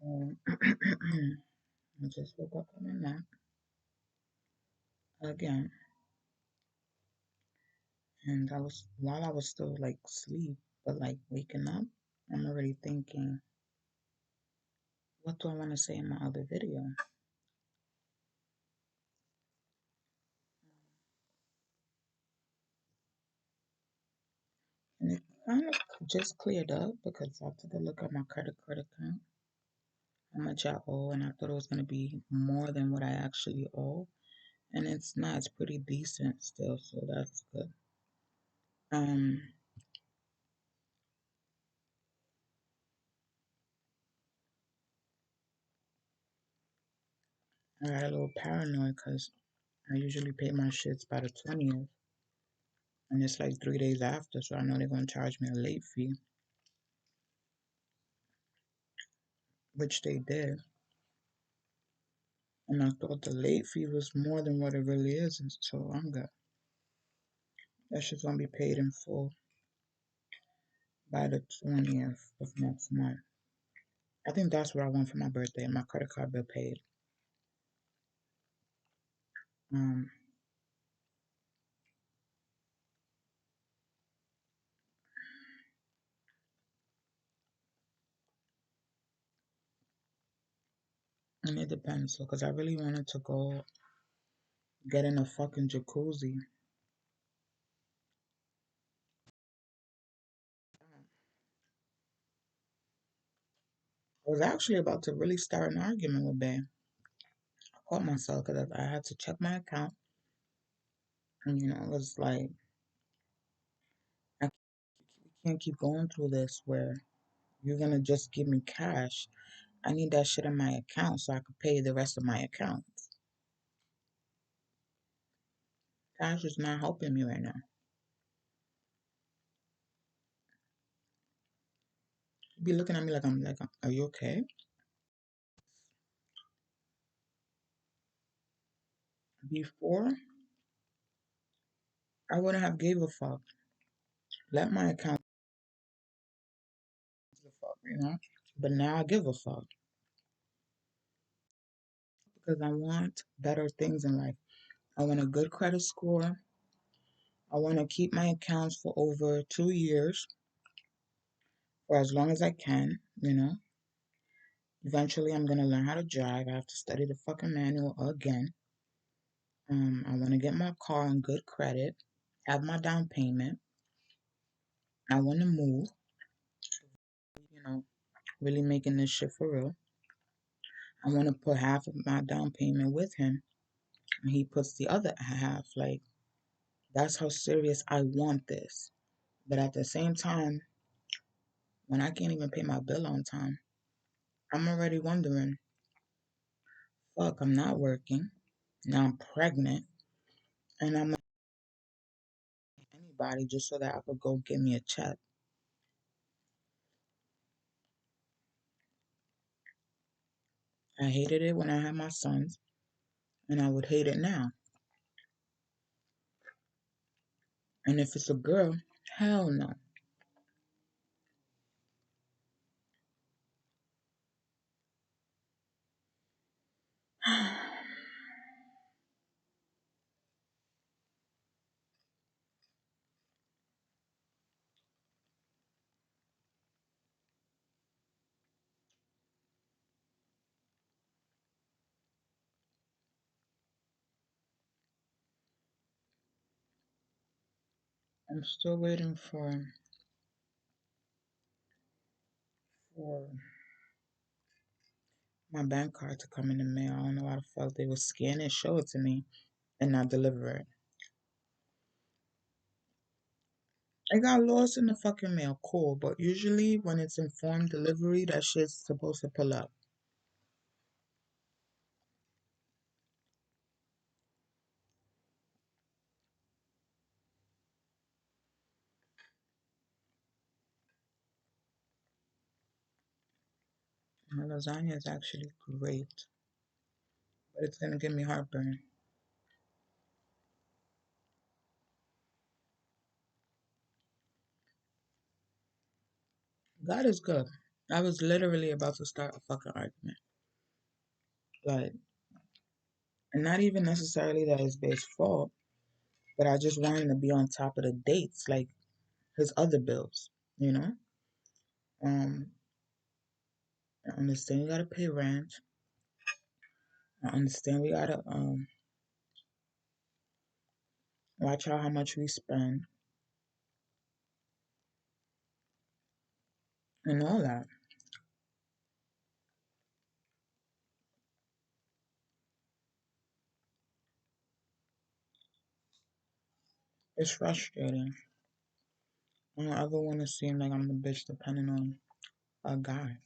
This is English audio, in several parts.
I just woke up from a nap again, and while I was still like asleep, but like waking up, I'm already thinking, what do I want to say in my other video? And it kind of just cleared up because I took a look at my credit card account, how much I owe, and I thought it was going to be more than what I actually owe. And it's not, it's pretty decent still, so that's good. Um, I got a little paranoid because I usually pay my shits by the 20th, and it's like 3 days after, so I know they're going to charge me a late fee, which they did. And I thought the late fee was more than what it really is, and so I'm good. That shit's going to be paid in full by the 20th of next month. I think that's what I want for my birthday, my credit card bill paid. Um, and it depends, so because I really wanted to go get in a fucking jacuzzi. I was actually about to really start an argument with Bay. I caught myself because I had to check my account, and it was like, I we can't keep going through this where you're gonna just give me cash. I need that shit in my account so I can pay the rest of my accounts. Cash is not helping me right now. You be looking at me like, are you okay? Before, I wouldn't have gave a fuck. Let my account give a fuck. But now I give a fuck because I want better things in life. I want a good credit score. I want to keep my accounts for over 2 years, for as long as I can. Eventually, I'm gonna learn how to drive. I have to study the fucking manual again. I want to get my car on good credit, have my down payment. I want to move, you know, really making this shit for real. I want to put half of my down payment with him, and he puts the other half. Like, that's how serious I want this. But at the same time, when I can't even pay my bill on time, I'm already wondering, fuck, I'm not working. Now I'm pregnant, and I'm not anybody just so that I could go get me a check. I hated it when I had my sons, and I would hate it now. And if it's a girl, hell no. I'm still waiting for my bank card to come in the mail. I don't know why the fuck they would scan it, show it to me, and not deliver it. It got lost in the fucking mail, cool. But usually when it's informed delivery, that shit's supposed to pull up. My lasagna is actually great, but it's gonna give me heartburn. God is good. I was literally about to start a fucking argument. Like, and not even necessarily that it's Babe's fault, but I just wanted to be on top of the dates, like his other bills, you know? Um, I understand you gotta pay rent. I understand we gotta watch out how much we spend and all that. It's frustrating. I don't ever want to seem like I'm the bitch depending on a guy.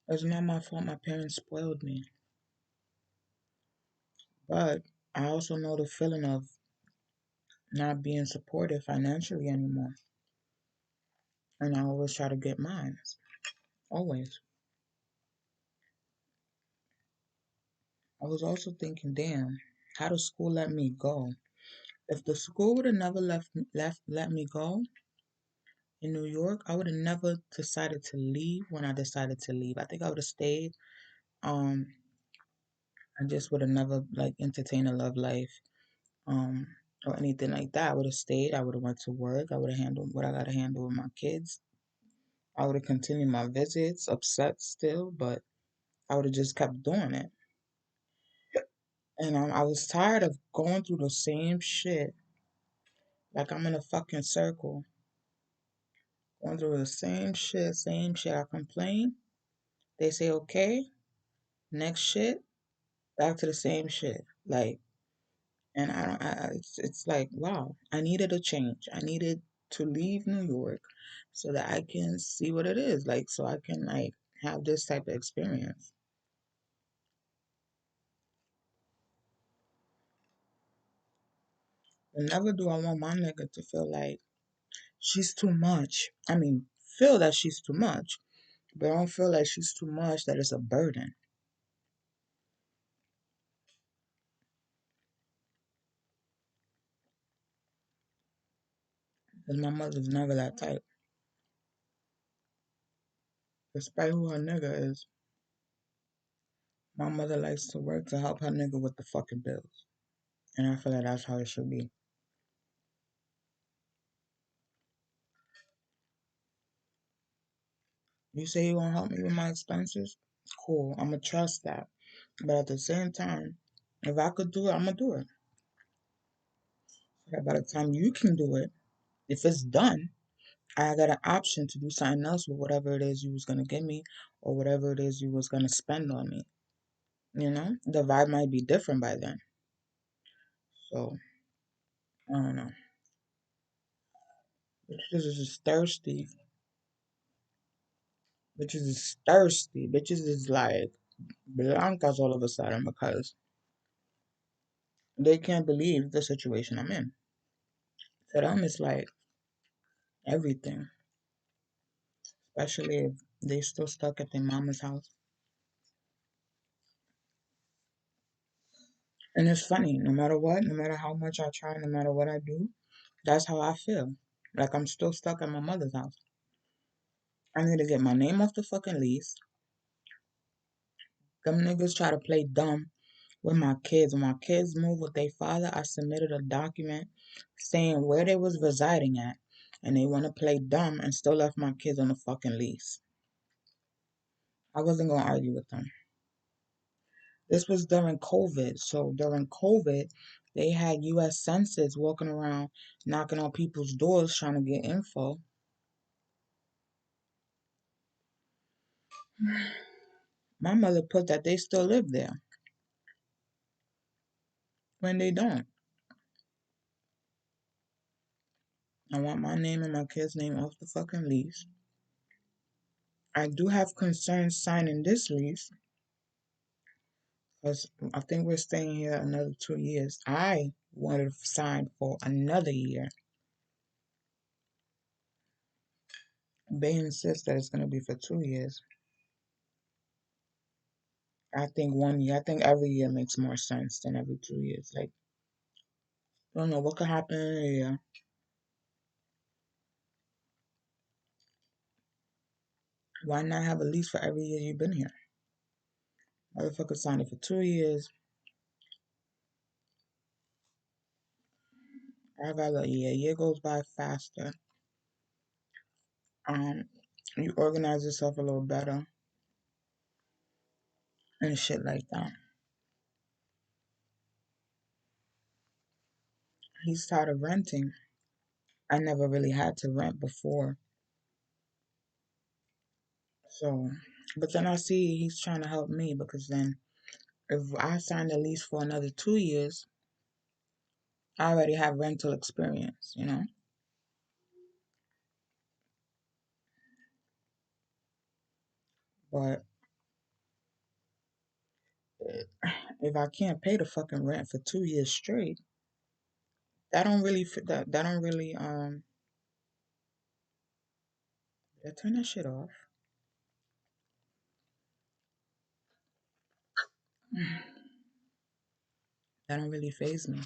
It's not my fault my parents spoiled me. But I also know the feeling of not being supported financially anymore. And I always try to get mine. Always. I was also thinking, damn, how does school let me go? If the school would have never let me go in New York, I would have never decided to leave when I decided to leave. I think I would have stayed. Um, I just would have never like entertained a love life. Um, or anything like that. I would have stayed. I would have went to work. I would have handled what I got to handle with my kids. I would have continued my visits, upset still, but I would have just kept doing it. And I was tired of going through the same shit. Like I'm in a fucking circle, going through the same shit, same shit. I complain. They say okay. Next shit, back to the same shit. Like, and I don't. It's like wow. I needed a change. I needed to leave New York so that I can see what it is. Like, so I can like have this type of experience. And never do I want my nigga to feel like she's too much. I mean, feel that she's too much, but I don't feel like she's too much that it's a burden. Because my mother's never that type. Despite who her nigga is, my mother likes to work to help her nigga with the fucking bills. And I feel like that's how it should be. You say you gonna help me with my expenses? Cool, I'ma trust that. But at the same time, if I could do it, I'ma do it. By the time you can do it, if it's done, I got an option to do something else with whatever it is you was gonna give me or whatever it is you was gonna spend on me. You know, the vibe might be different by then. So I don't know. Bitches is just thirsty. Bitches is thirsty. Bitches is like blancas all of a sudden because they can't believe the situation I'm in. To them, it's like everything, especially if they still stuck at their mama's house. And it's funny, no matter what, no matter how much I try, no matter what I do, that's how I feel. Like I'm still stuck at my mother's house. I need to get my name off the fucking lease. Them niggas try to play dumb with my kids. When my kids moved with their father, I submitted a document saying where they was residing at. And they want to play dumb and still left my kids on the fucking lease. I wasn't going to argue with them. This was during COVID. So during COVID, they had US Census walking around knocking on people's doors trying to get info. My mother put that they still live there when they don't. I want my name and my kid's name off the fucking lease. I do have concerns signing this lease because I think we're staying here another 2 years. I wanted to sign for another year. They insist that it's going to be for 2 years. I think 1 year, I think every year makes more sense than every 2 years. Like, I don't know what could happen in a year. Why not have a lease for every year you've been here? Motherfucker signed it for 2 years. I got a year. A year goes by faster. Um, you organize yourself a little better and shit like that. He started renting. I never really had to rent before. So, but then I see he's trying to help me because then if I sign a lease for another 2 years, I already have rental experience. But if I can't pay the fucking rent for 2 years straight, that don't really fit. That don't really turn that shit off. That don't really phase me.